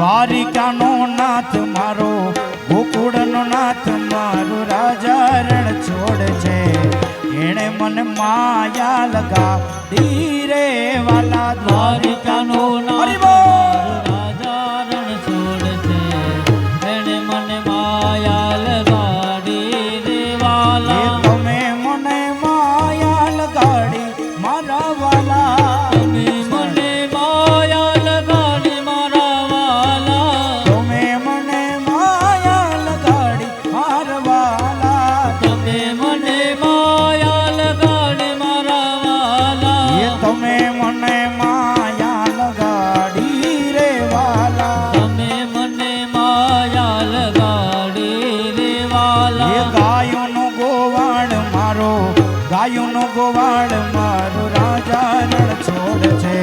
દ્વારિકાનો નાથ મારો, ગોકુળનો નાથ મારો, રાજા રણ છોડ છે. એણે મને માયા લગાડી રે વાલા. દ્વારિકાનો નાથ મારો, રાજા રણ છોડ છે. એણે મને માયા લગાડી રે વાલા. તમે મને માયા લગાડી મારા વાલા. તમે મને માયા લગાડી મારા વાલા. તમે મને માયા લગાડી મારા વાલા. તમે મને માયા લગાડી મારા વાલા. તમે મને માયા લગાડી રે વાલા. તમે મને માયા લગાડી રે વાલા. ગાયોનો ગોવાળ મારો, ગાયોનો ગોવાળ મારો, રાજા રણ છોડ છે.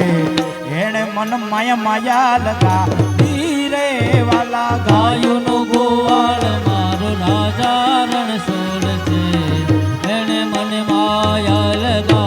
એણે મન માયા લગાડી રે વાલા. ગાયોનો ગોવાળ મારો, રાજા રણ છોડ છે. એણે મને માયા લગાડી